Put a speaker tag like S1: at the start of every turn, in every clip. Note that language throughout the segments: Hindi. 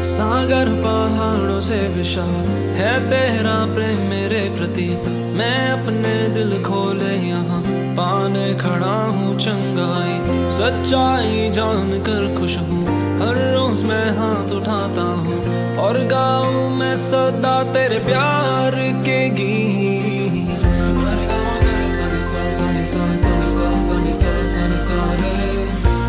S1: सागर पहाड़ों से विशाल है तेरा प्रेम मेरे प्रति। मैं अपने दिल खोले यहाँ पाने खड़ा हूँ चंगाई। सच्चाई जान कर खुश हूँ, हर रोज मैं हाथ उठाता हूँ और गाऊँ मैं सदा तेरे प्यार के गीत। तुम्हारे गाँव करे सनी सा सनी सा सनी सा सनी सा सनी सा रे।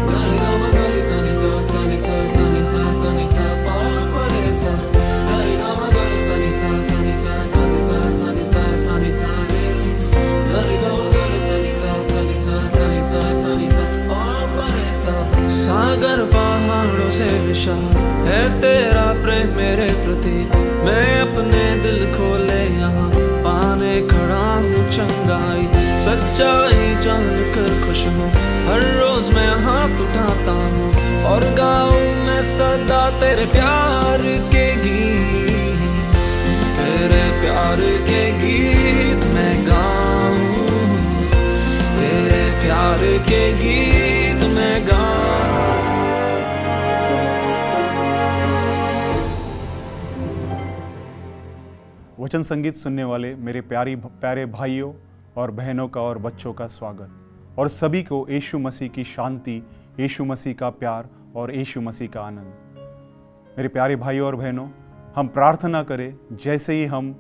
S1: तुम्हारे गाँव करे सनी सा सनी सा सनी सा सनी सा पा परे सा। तुम्हारे गाँव करे सनी सा सनी सा सनी सा सनी सा सनी सा रे। तुम्हारे गाँव करे सनी सा सनी सा सनी सा सनी सा पा परे सा। सागर पहाड़ों से विशाल है तेरा प्रेम मेरे प्रति। मैं अपने दिल खोले यहाँ पाने खड़ा हूँ चंगाई। सच्चाई जान कर खुश हूँ, हर रोज मैं हाथ उठाता हूँ और गाऊँ मैं सदा तेरे प्यार के गीत। तेरे प्यार के गीत मैं गाऊँ, तेरे प्यार के गीत मैं गाऊँ।
S2: वचन संगीत सुनने वाले मेरे प्यारे भाइयों और बहनों का और बच्चों का स्वागत और सभी को यीशु मसीह की शांति, यीशु मसीह का प्यार और यीशु मसीह का आनंद। मेरे प्यारे भाइयों और बहनों, हम प्रार्थना करें जैसे ही हम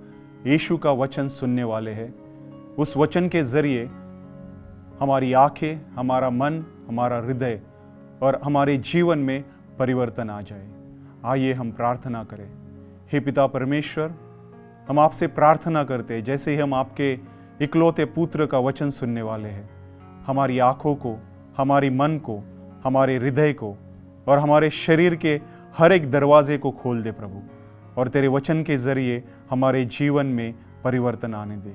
S2: यीशु का वचन सुनने वाले हैं, उस वचन के ज़रिए हमारी आंखें, हमारा मन, हमारा हृदय और हमारे जीवन में परिवर्तन आ जाए। आइए हम प्रार्थना करें। हे पिता परमेश्वर, हम आपसे प्रार्थना करते हैं जैसे ही हम आपके इकलौते पुत्र का वचन सुनने वाले हैं, हमारी आँखों को, हमारी मन को, हमारे हृदय को और हमारे शरीर के हर एक दरवाजे को खोल दे प्रभु, और तेरे वचन के ज़रिए हमारे जीवन में परिवर्तन आने दे।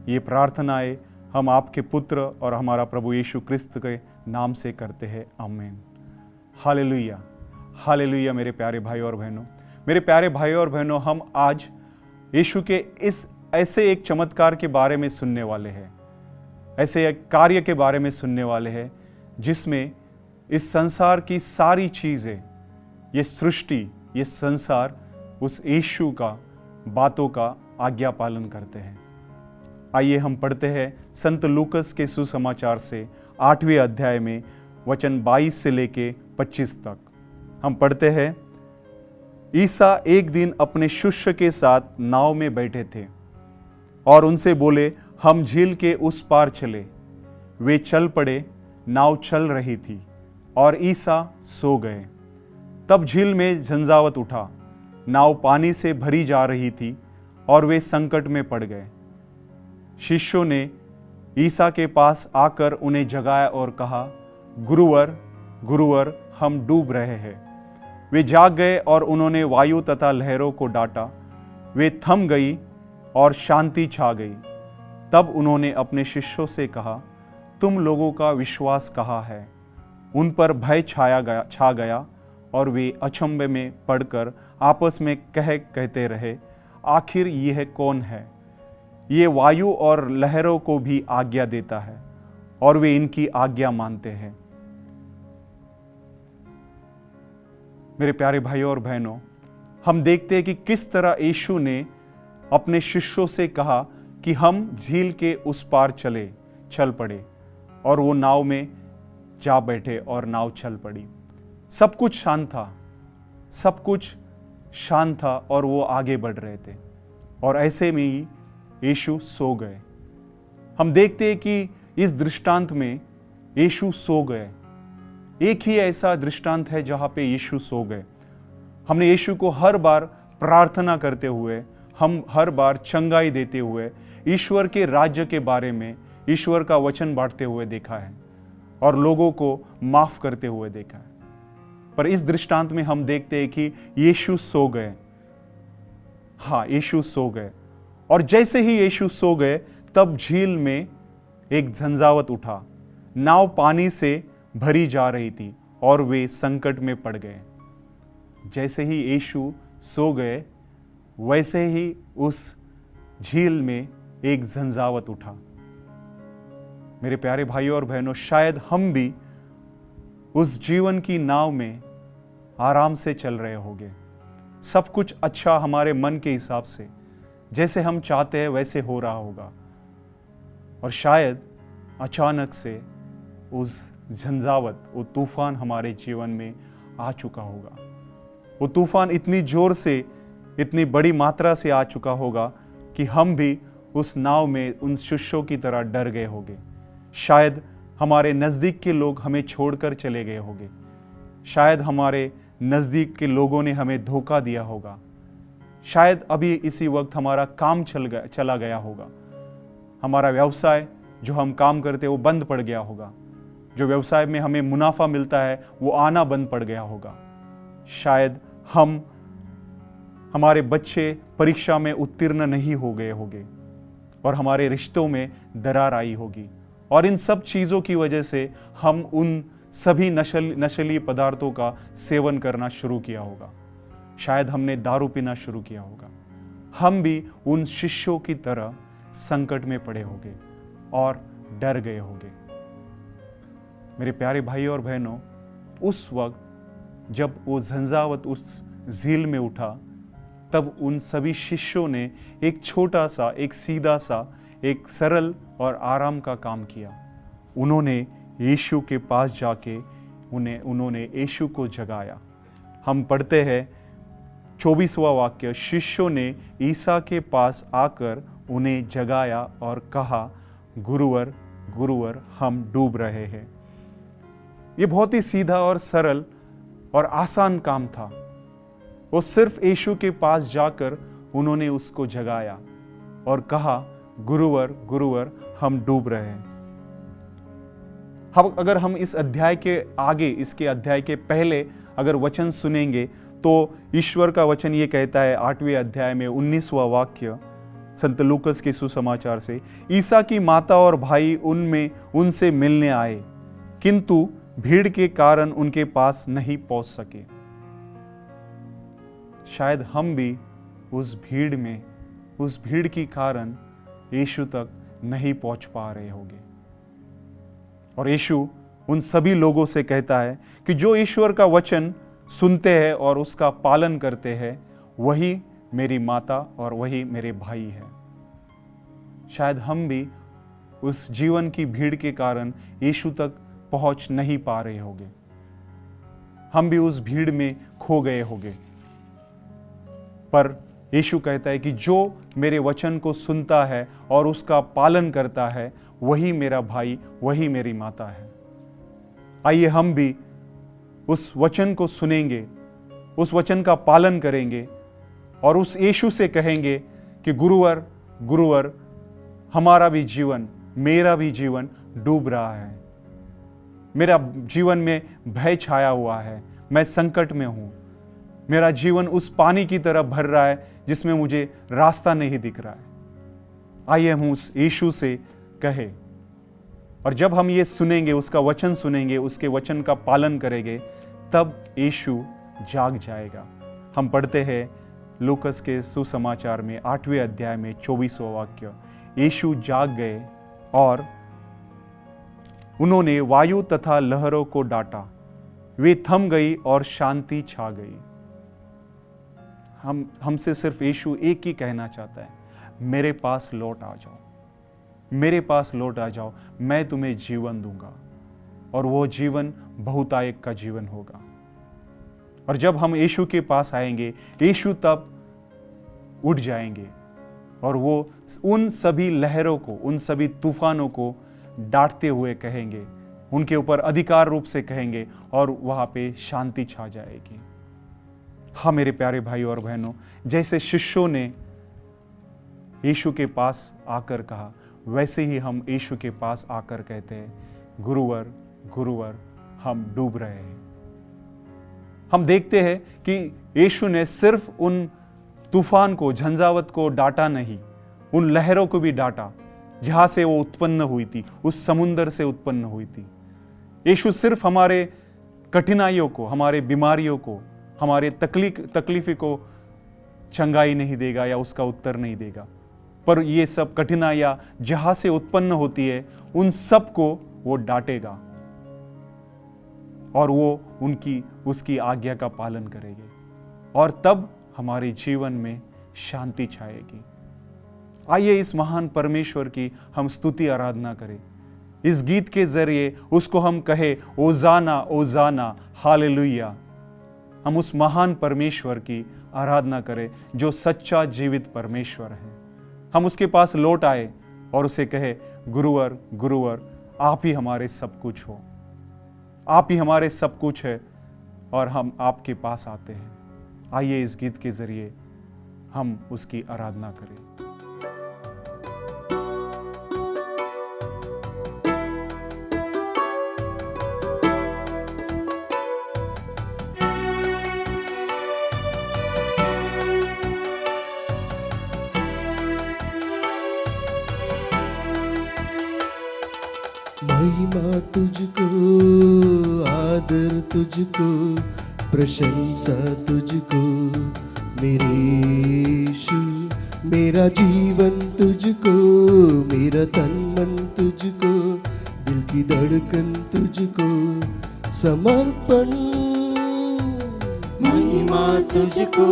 S2: ये प्रार्थनाएं हम आपके पुत्र और हमारा प्रभु यीशु क्रिस्त के नाम से करते हैं, आमीन। Hallelujah, hallelujah. मेरे प्यारे भाई और बहनों, मेरे प्यारे भाई और बहनों, हम आज यीशु के इस ऐसे एक चमत्कार के बारे में सुनने वाले हैं, ऐसे एक कार्य के बारे में सुनने वाले हैं जिसमें इस संसार की सारी चीज़ें, ये सृष्टि, ये संसार उस यीशु का बातों का आज्ञा पालन करते हैं। आइए हम पढ़ते हैं संत लूकस के सुसमाचार से 8वें अध्याय में वचन 22 से लेके 25 तक। हम पढ़ते हैं, ईसा एक दिन अपने शिष्य के साथ नाव में बैठे थे और उनसे बोले, हम झील के उस पार चले। वे चल पड़े, नाव चल रही थी और ईसा सो गए। तब झील में झंझावत उठा, नाव पानी से भरी जा रही थी और वे संकट में पड़ गए। शिष्यों ने ईसा के पास आकर उन्हें जगाया और कहा, गुरुवर, गुरुवर, हम डूब रहे हैं। वे जाग गए और उन्होंने वायु तथा लहरों को डांटा। वे थम गई और शांति छा गई। तब उन्होंने अपने शिष्यों से कहा, तुम लोगों का विश्वास कहाँ है? उन पर भय छा गया और वे अचंभे में पड़कर आपस में कहते रहे, आखिर यह कौन है? ये वायु और लहरों को भी आज्ञा देता है और वे इनकी आज्ञा मानते हैं। मेरे प्यारे भाइयों और बहनों, हम देखते हैं कि किस तरह यीशु ने अपने शिष्यों से कहा कि हम झील के उस पार चल पड़े, और वो नाव में जा बैठे और नाव चल पड़ी। सब कुछ शांत था, सब कुछ शांत था और वो आगे बढ़ रहे थे, और ऐसे में ही यीशु सो गए। हम देखते हैं कि इस दृष्टांत में यीशु सो गए। एक ही ऐसा दृष्टांत है जहाँ पे यीशु सो गए। हमने यीशु को हर बार प्रार्थना करते हुए, हम हर बार चंगाई देते हुए, ईश्वर के राज्य के बारे में ईश्वर का वचन बांटते हुए देखा है और लोगों को माफ करते हुए देखा है। पर इस दृष्टांत में हम देखते हैं कि यीशु सो गए। हाँ, यीशु सो गए, और जैसे ही यीशु सो गए तब झील में एक झंझावत उठा, नाव पानी से भरी जा रही थी और वे संकट में पड़ गए। जैसे ही यीशु सो गए वैसे ही उस झील में एक झंझावत उठा। मेरे प्यारे भाइयों और बहनों, शायद हम भी उस जीवन की नाव में आराम से चल रहे होंगे, सब कुछ अच्छा हमारे मन के हिसाब से, जैसे हम चाहते हैं वैसे हो रहा होगा। और शायद अचानक से उस झंझावत, वो तूफान हमारे जीवन में आ चुका होगा। वो तूफान इतनी जोर से, इतनी बड़ी मात्रा से आ चुका होगा कि हम भी उस नाव में उन शिष्यों की तरह डर गए होंगे। शायद हमारे नज़दीक के लोग हमें छोड़कर चले गए होंगे। शायद हमारे नज़दीक के लोगों ने हमें धोखा दिया होगा। शायद अभी इसी वक्त हमारा काम चला गया होगा। हमारा व्यवसाय जो हम काम करते वो बंद पड़ गया होगा। जो व्यवसाय में हमें मुनाफा मिलता है वो आना बंद पड़ गया होगा। शायद हमारे बच्चे परीक्षा में उत्तीर्ण नहीं हो गए होंगे और हमारे रिश्तों में दरार आई होगी। और इन सब चीज़ों की वजह से हम उन सभी नशीली पदार्थों का सेवन करना शुरू किया होगा। शायद हमने दारू पीना शुरू किया होगा। हम भी उन शिष्यों की तरह संकट में पड़े होंगे और डर गए होंगे। मेरे प्यारे भाई और बहनों, उस वक्त जब वो झंझावत उस झील में उठा, तब उन सभी शिष्यों ने एक छोटा सा, एक सीधा सा, एक सरल और आराम का काम किया। उन्होंने यीशु के पास जाके उन्होंने यीशु को जगाया। हम पढ़ते हैं 24वां वाक्य, शिष्यों ने ईसा के पास आकर उन्हें जगाया और कहा, गुरुवर, गुरुवर, हम डूब रहे हैं। ये बहुत ही सीधा और सरल और आसान काम था। वो सिर्फ यीशु के पास जाकर उन्होंने उसको जगाया और कहा, गुरुवर, गुरुवर, हम डूब रहे हैं। अगर हम इस अध्याय के आगे, इसके अध्याय के पहले अगर वचन सुनेंगे तो ईश्वर का वचन ये कहता है 8वें अध्याय में 19वां वाक्य संत लूकस के सुसमाचार से, ईसा की माता और भाई उनसे मिलने आए, किंतु भीड़ के कारण उनके पास नहीं पहुंच सके। शायद हम भी उस भीड़ के कारण यीशु तक नहीं पहुंच पा रहे होंगे। और यीशु उन सभी लोगों से कहता है कि जो ईश्वर का वचन सुनते हैं और उसका पालन करते हैं, वही मेरी माता और वही मेरे भाई है। शायद हम भी उस जीवन की भीड़ के कारण यीशु तक पहुंच नहीं पा रहे होंगे। हम भी उस भीड़ में खो गए होंगे। पर यीशु कहता है कि जो मेरे वचन को सुनता है और उसका पालन करता है, वही मेरा भाई, वही मेरी माता है। आइए हम भी उस वचन को सुनेंगे, उस वचन का पालन करेंगे और उस यीशु से कहेंगे कि गुरुवर, गुरुवर, हमारा भी जीवन, मेरा भी जीवन डूब रहा है। मेरा जीवन में भय छाया हुआ है, मैं संकट में हूं। मेरा जीवन उस पानी की तरह भर रहा है जिसमें मुझे रास्ता नहीं दिख रहा है। आइए हम उस यीशु से कहे। और जब हम ये सुनेंगे, उसका वचन सुनेंगे, उसके वचन का पालन करेंगे, तब यीशु जाग जाएगा। हम पढ़ते हैं लूकस के सुसमाचार में 8वें अध्याय में 24वां वाक्य, यीशु जाग गए और उन्होंने वायु तथा लहरों को डांटा, वे थम गई और शांति छा गई। हमसे सिर्फ यीशु एक ही कहना चाहता है, मेरे पास लौट आ जाओ, मेरे पास लौट आ जाओ, मैं तुम्हें जीवन दूंगा और वो जीवन बहुतायक का जीवन होगा। और जब हम यीशु के पास आएंगे, यीशु तब उठ जाएंगे और वो उन सभी लहरों को, उन सभी तूफानों को डांटते हुए कहेंगे, उनके ऊपर अधिकार रूप से कहेंगे और वहां पे शांति छा जाएगी। हाँ मेरे प्यारे भाई और बहनों, जैसे शिष्यों ने यीशु के पास आकर कहा, वैसे ही हम यीशु के पास आकर कहते हैं, गुरुवर, गुरुवर, हम डूब रहे हैं। हम देखते हैं कि यीशु ने सिर्फ उन तूफान को, झंझावत को डांटा नहीं, उन लहरों को भी डांटा जहां से वो उत्पन्न हुई थी, उस समुद्र से उत्पन्न हुई थी। यीशु सिर्फ हमारे कठिनाइयों को, हमारे बीमारियों को, हमारे तकलीफ को चंगाई नहीं देगा या उसका उत्तर नहीं देगा, पर ये सब कठिनाइयां जहां से उत्पन्न होती है, उन सब को वो डांटेगा और वो उसकी आज्ञा का पालन करेंगे। और तब हमारे जीवन में शांति छाएगी। आइए इस महान परमेश्वर की हम स्तुति आराधना करें। इस गीत के जरिए उसको हम कहे ओजाना ओजाना हालेलुया। हम उस महान परमेश्वर की आराधना करें जो सच्चा जीवित परमेश्वर है। हम उसके पास लौट आए और उसे कहे गुरुवर गुरुवर, आप ही हमारे सब कुछ हो, आप ही हमारे सब कुछ है और हम आपके पास आते हैं। आइए इस गीत के जरिए हम उसकी आराधना करें।
S3: महिमा तुझको, आदर तुझको, प्रशंसा तुझको मेरे यीशु। मेरा जीवन तुझको, मेरा तन मन तुझको, दिल की धड़कन तुझको समर्पण।
S4: महिमा तुझको,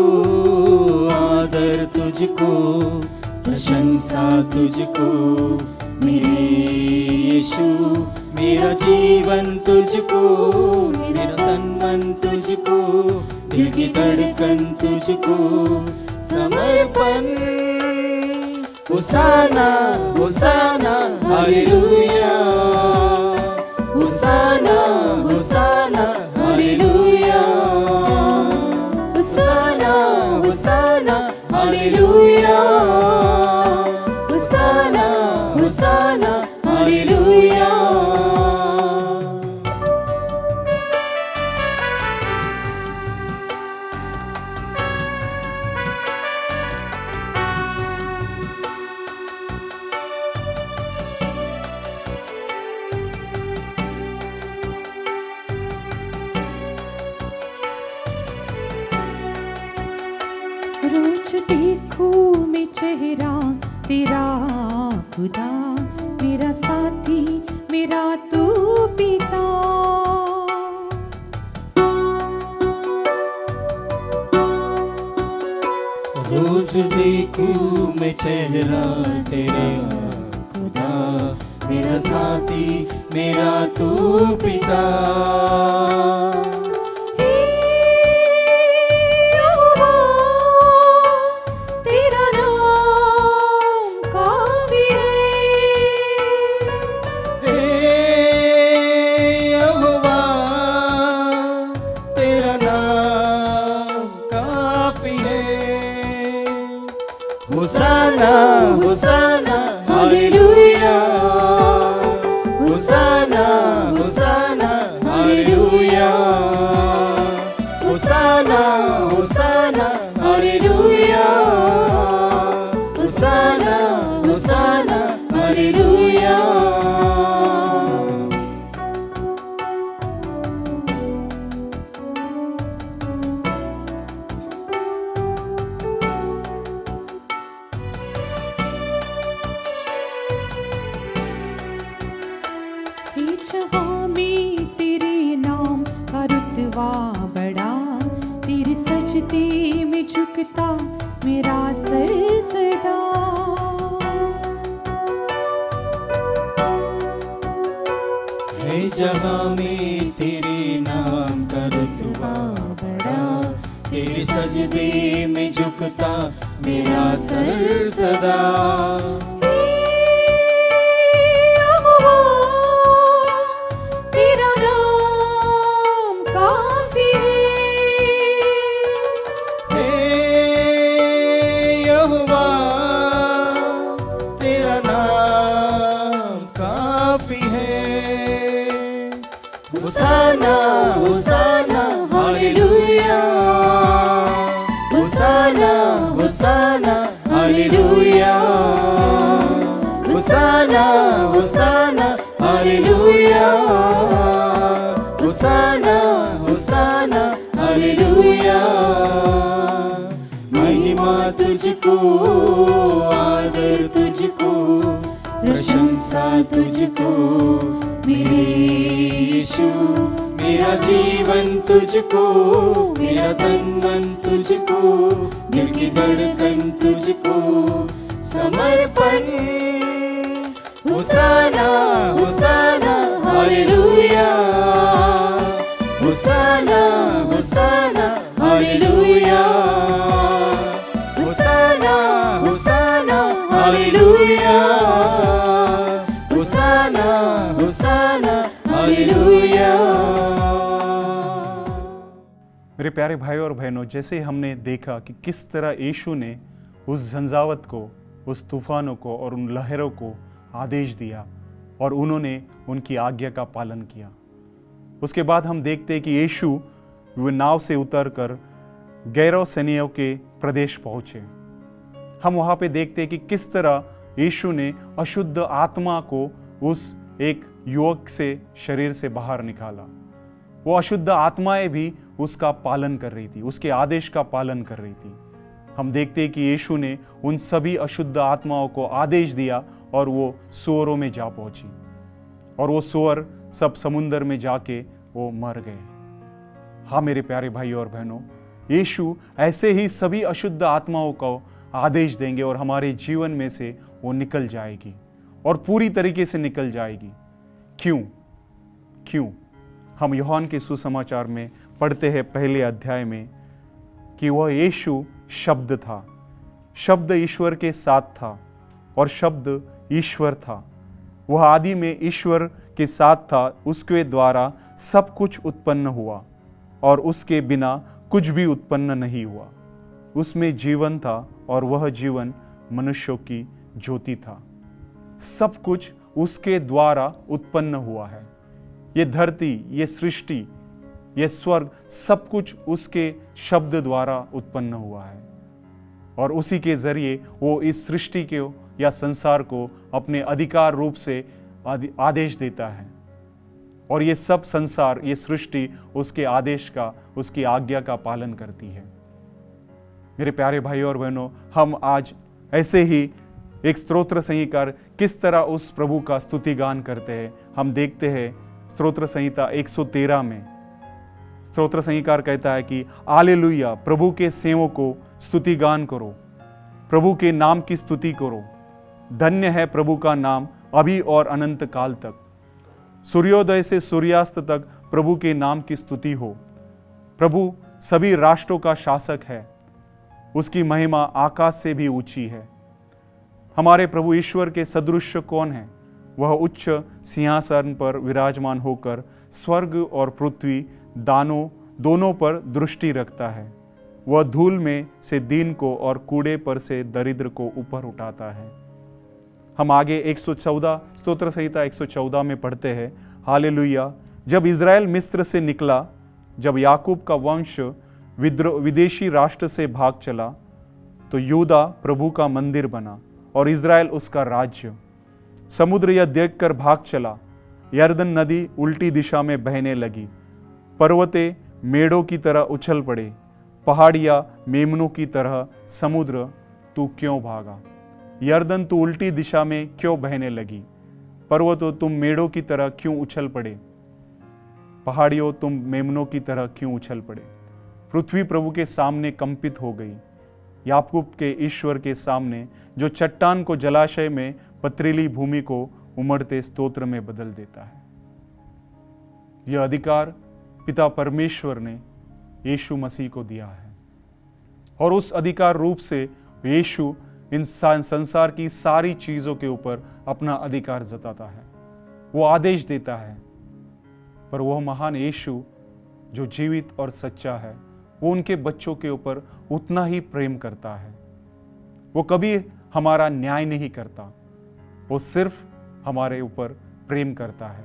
S4: आदर तुझको, प्रशंसा तुझको मेरे यीशु। मेरा जीवन तुझको, मेरा तन मन तुझको, दिल की धड़कन तुझको समर्पण। होसाना होसाना हालेलुया, होसाना होसाना हालेलुया, होसाना होसाना हालेलुया, होसाना होसाना हालेलुया।
S5: रोज देखूं मैं चेहरा तेरा खुदा, मेरा साथी मेरा तू पिता।
S4: रोज देखूं मैं चेहरा तेरा खुदा, मेरा साथी मेरा तू पिता। होसाना होसाना हालेलुया, होसाना होसाना हालेलुया, होसाना होसाना हालेलुया, होसाना होसाना हालेलुया।
S5: जहाँ में तेरे नाम का रुतबा बड़ा, तेरे सजदे में झुकता मेरा सर सदा।
S4: है जहाँ में तेरे नाम का रुतबा बड़ा, तेरे सजदे में झुकता मेरा सर सदा। होसाना होसाना हालेलुया, होसाना होसाना हालेलुया, होसाना होसाना हालेलुया, होसाना होसाना हालेलुया। महिमा तुझको, आदर तुझको, प्रशंसा तुझको मेरे यीशु, मेरा जीवन तुझको, मेरा तन मन तुझको, दिल की धड़कन तुझको समर्पण। होसाना होसाना हालेलुया, होसाना होसाना हालेलुया, होसाना होसाना हालेलुया, होसाना होसाना हालेलुया।
S2: मेरे प्यारे भाइयों और बहनों, जैसे हमने देखा कि किस तरह यीशु ने उस झंझावत को, उस तूफानों को और उन लहरों को आदेश दिया और उन्होंने उनकी आज्ञा का पालन किया। उसके बाद हम देखते हैं कि यीशु वो नाव से उतरकर गैरोसेनियों के प्रदेश पहुंचे। हम वहां पे देखते हैं कि किस तरह यीशु ने अशुद्ध आत्मा को उस एक युवक से शरीर से बाहर निकाला। वो अशुद्ध आत्माएं भी उसका पालन कर रही थी, उसके आदेश का पालन कर रही थी। हम देखते हैं कि यीशु ने उन सभी अशुद्ध आत्माओं को आदेश दिया और वो सूअरों में जा पहुंची और वो सूअर सब समुद्र में जाके वो मर गए। हाँ मेरे प्यारे भाइयों और बहनों, यीशु ऐसे ही सभी अशुद्ध आत्माओं को आदेश देंगे और हमारे जीवन में से वो निकल जाएगी और पूरी तरीके से निकल जाएगी। क्यों? हम यूहन्ना के सुसमाचार में पढ़ते हैं पहले अध्याय में कि वह यीशु शब्द था, शब्द ईश्वर के साथ था और शब्द ईश्वर था। वह आदि में ईश्वर के साथ था, उसके द्वारा सब कुछ उत्पन्न हुआ और उसके बिना कुछ भी उत्पन्न नहीं हुआ। उसमें जीवन था और वह जीवन मनुष्यों की ज्योति था। सब कुछ उसके द्वारा उत्पन्न हुआ है। ये धरती, ये सृष्टि, ये स्वर्ग, सब कुछ उसके शब्द द्वारा उत्पन्न हुआ है और उसी के जरिए वो इस सृष्टि के या संसार को अपने अधिकार रूप से आदेश देता है और ये सब संसार, ये सृष्टि उसके आदेश का, उसकी आज्ञा का पालन करती है। मेरे प्यारे भाइयों और बहनों, हम आज ऐसे ही एक स्तोत्र संहिताकार किस तरह उस प्रभु का स्तुति गान करते हैं। हम देखते हैं स्तोत्र संहिता 113 में स्तोत्र संहिताकार कहता है कि हालेलुया, प्रभु के सेवकों को स्तुति गान करो, प्रभु के नाम की स्तुति करो। धन्य है प्रभु का नाम अभी और अनंत काल तक। सूर्योदय से सूर्यास्त तक प्रभु के नाम की स्तुति हो। प्रभु सभी राष्ट्रों का शासक है, उसकी महिमा आकाश से भी ऊंची है। हमारे प्रभु ईश्वर के सदृश कौन है? वह उच्च सिंहासन पर विराजमान होकर स्वर्ग और पृथ्वी दोनों पर दृष्टि रखता है। वह धूल में से दीन को और कूड़े पर से दरिद्र को ऊपर उठाता है। हम आगे 114 स्तोत्र संहिता 114 में पढ़ते हैं, हालेलुया, जब इज़राइल मिस्र से निकला, जब याकूब का वंश विदेशी राष्ट्र से भाग चला, तो यूदा प्रभु का मंदिर बना और इज़राइल उसका राज्य। समुद्र यह देखकर भाग चला, यरदन नदी उल्टी दिशा में बहने लगी, पर्वते मेढ़ों की तरह उछल पड़े, पहाड़ियाँ मेमनों की तरह। समुद्र तू क्यों भागा? यरदन तू उल्टी दिशा में क्यों बहने लगी? पर्वतों तुम मेढ़ों की तरह क्यों उछल पड़े? पहाड़ियों तुम मेमनों की तरह क्यों उछल पड़े? पृथ्वी प्रभु के सामने कंपित हो गई, याकूब के ईश्वर के सामने, जो चट्टान को जलाशय में, पथरीली भूमि को उमड़ते स्तोत्र में बदल देता है। यह अधिकार पिता परमेश्वर ने यीशु मसीह को दिया है और उस अधिकार रूप से यीशु इंसान संसार की सारी चीजों के ऊपर अपना अधिकार जताता है। वो आदेश देता है, पर वह महान यीशु जो जीवित और सच्चा है, वो उनके बच्चों के ऊपर उतना ही प्रेम करता है। वो कभी हमारा न्याय नहीं करता, वो सिर्फ हमारे ऊपर प्रेम करता है।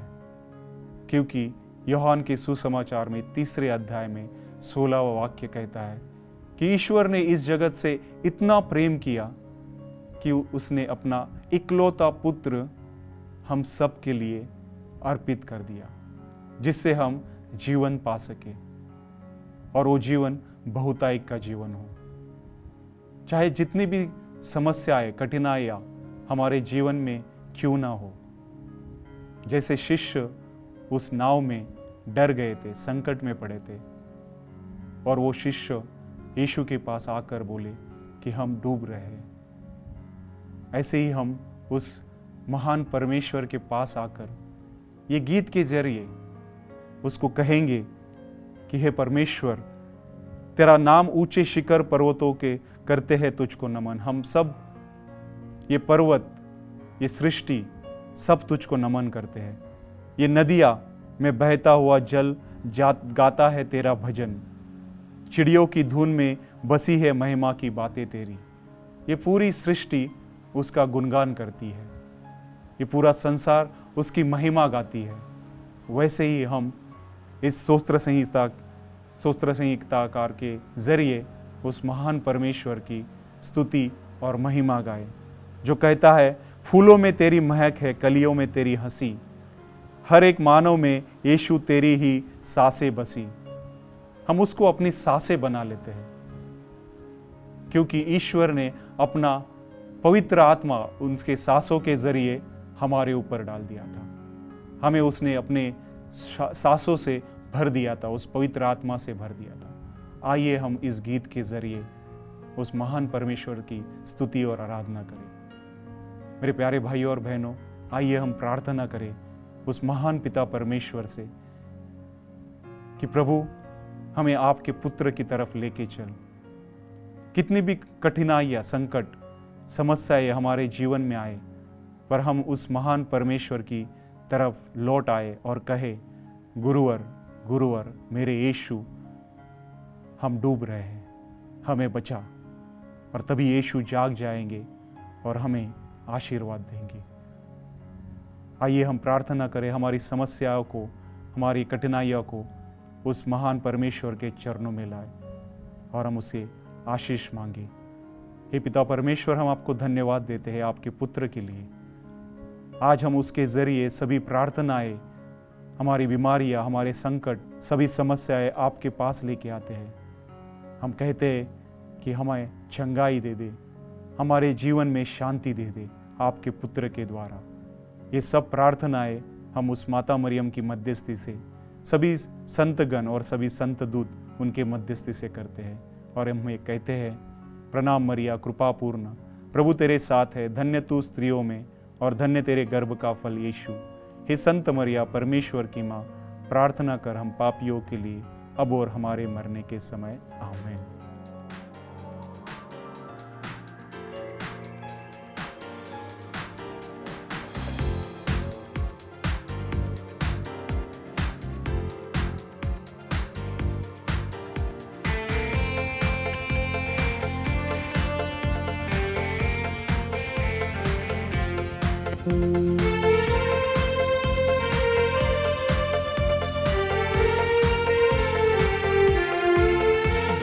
S2: क्योंकि यूहन्ना के सुसमाचार में 3 अध्याय में 16वां वाक्य कहता है कि ईश्वर ने इस जगत से इतना प्रेम किया कि उसने अपना इकलौता पुत्र हम सब के लिए अर्पित कर दिया, जिससे हम जीवन पा सके और वो जीवन बहुतायिक का जीवन हो। चाहे जितनी भी समस्याएं, कठिनाइयां हमारे जीवन में क्यों ना हो, जैसे शिष्य उस नाव में डर गए थे, संकट में पड़े थे, और वो शिष्य यीशु के पास आकर बोले कि हम डूब रहे हैं, ऐसे ही हम उस महान परमेश्वर के पास आकर ये गीत के जरिए उसको कहेंगे कि हे परमेश्वर, तेरा नाम ऊंचे शिखर पर्वतों के करते हैं तुझको नमन। हम सब, ये पर्वत, ये सृष्टि सब तुझको नमन करते हैं। ये नदियाँ में बहता हुआ जल गाता है तेरा भजन। चिड़ियों की धुन में बसी है महिमा की बातें तेरी। ये पूरी सृष्टि उसका गुणगान करती है, ये पूरा संसार उसकी महिमा गाती है। वैसे ही हम इस स्तोत्र संहिताकार के जरिए उस महान परमेश्वर की स्तुति और महिमा गाए, जो कहता है फूलों में तेरी महक है, कलियों में तेरी हंसी, हर एक मानव में यीशु तेरी ही सांसें बसी। हम उसको अपनी सांसें बना लेते हैं, क्योंकि ईश्वर ने अपना पवित्र आत्मा उनके सांसों के जरिए हमारे ऊपर डाल दिया था। हमें उसने अपने सांसों से भर दिया था, उस पवित्र आत्मा से भर दिया था। आइए हम इस गीत के जरिए उस महान परमेश्वर की स्तुति और आराधना करें। मेरे प्यारे भाइयों और बहनों, आइए हम प्रार्थना करें उस महान पिता परमेश्वर से कि प्रभु हमें आपके पुत्र की तरफ लेके चल। कितनी भी कठिनाइयाँ, संकट, समस्याएं हमारे जीवन में आए, पर हम उस महान परमेश्वर की तरफ लौट आए और कहे, गुरुवर गुरुवर मेरे यीशु, हम डूब रहे हैं, हमें बचा। और तभी यीशु जाग जाएंगे और हमें आशीर्वाद देंगे। आइए हम प्रार्थना करें, हमारी समस्याओं को, हमारी कठिनाइयों को उस महान परमेश्वर के चरणों में लाए और हम उसे आशीष मांगे। हे पिता परमेश्वर, हम आपको धन्यवाद देते हैं आपके पुत्र के लिए। आज हम उसके जरिए सभी प्रार्थनाएं, हमारी बीमारियां, हमारे संकट, सभी समस्याएं आपके पास लेके आते हैं। हम कहते हैं कि हमें चंगाई दे दे, हमारे जीवन में शांति दे दे आपके पुत्र के द्वारा। ये सब प्रार्थनाएं हम उस माता मरियम की मध्यस्थी से, सभी संतगण और सभी संत दूत उनके मध्यस्थी से करते हैं। और हम ये कहते हैं, प्रणाम मरिया कृपापूर्ण, प्रभु तेरे साथ है, धन्य तू स्त्रियों में और धन्य तेरे गर्भ का फल यीशु। हे संत मरिया, परमेश्वर की माँ, प्रार्थना कर हम पापियों के लिए, अब और हमारे मरने के समय। आमीन।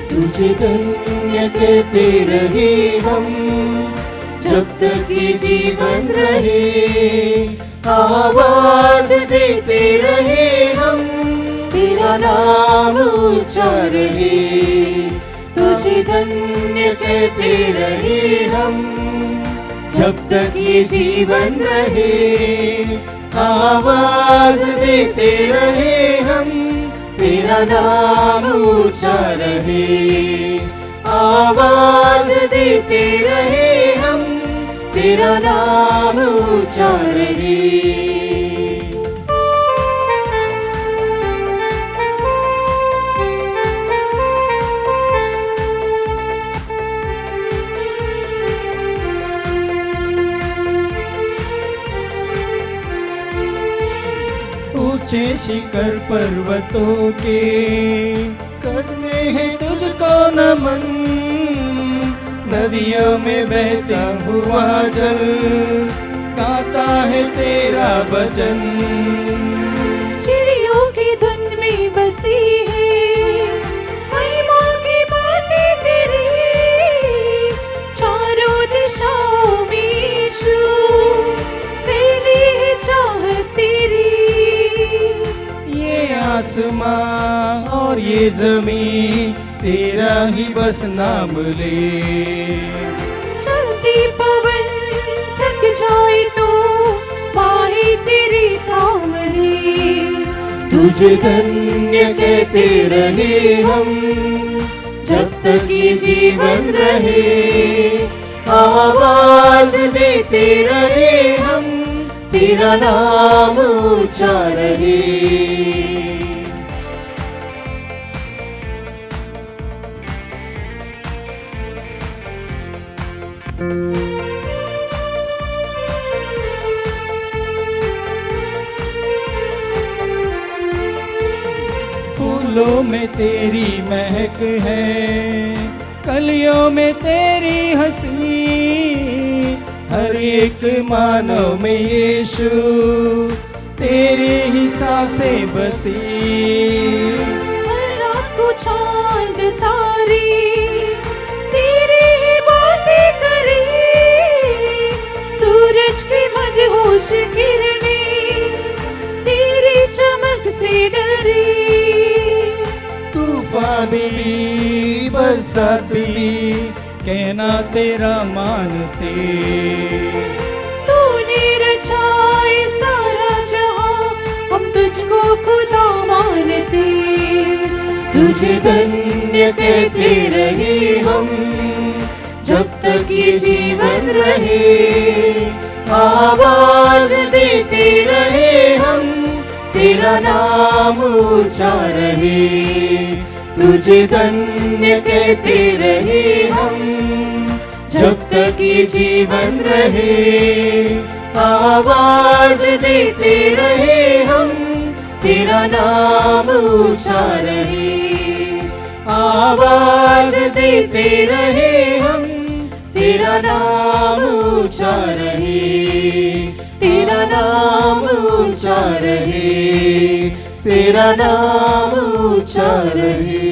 S3: तुझे धन्य कहते रहे हम, जब तक ये जीवन रहे, आवाज देते रहे हम, तेरा नाम ऊंचा रहे। तुझे धन्य कहते रहे हम, जब तक ये जीवन रहे, आवाज देते रहे हम, तेरा नाम ऊंचा रहे। आवाज देते रहे हम, तेरा नाम ऊंचा रहे। ऊंचे शिखर पर्वतों के करते हैं तुझको नमन, नदियों में बहता हुआ जल गाता है तेरा भजन।
S5: चिड़ियों की धुन में बसी है महिमा की बातें तेरी, चारों दिशाओं में यीशु फैली है चाहत तेरी।
S3: ये आसमां और ये जमीन तेरा ही बस नाम ले।
S5: चलती पवन थक जाए तो बाहें तेरी थाम ले।
S3: तुझे धन्य कहते रहे हम, जब तक ये जीवन रहे। आवाज देते रहे हम, तेरा नाम ऊंचा रहे। फूलों में तेरी महक है,
S4: कलियों में तेरी हंसी,
S3: हर एक मानव में यीशु तेरी ही सांसें बसी।
S5: हर रात को चांद तारे तेरी ही बातें करे, सूरज की मदहोश किरणें तेरी चमक से डरे।
S3: तूफान भी बरसात भी
S4: कहना तेरा मानते।
S5: तूने रचाए सारा जहां, हम तुझको खुदा मानते।
S3: तुझे धन्य कहते रहे हम, जब तक ये जीवन रहे। आवाज देते रहे हम, तेरा नाम ऊंचा रहे। तुझे धन्य कहते रहे हम, जब तक ये जीवन रहे। आवाज देते रहे हम, तेरा नाम ऊंचा रहे। आवाज देते रहे हम, तेरा नाम ऊंचा रहे। तेरा नाम ऊंचा रहे, तेरा नाम ऊंचा रहे।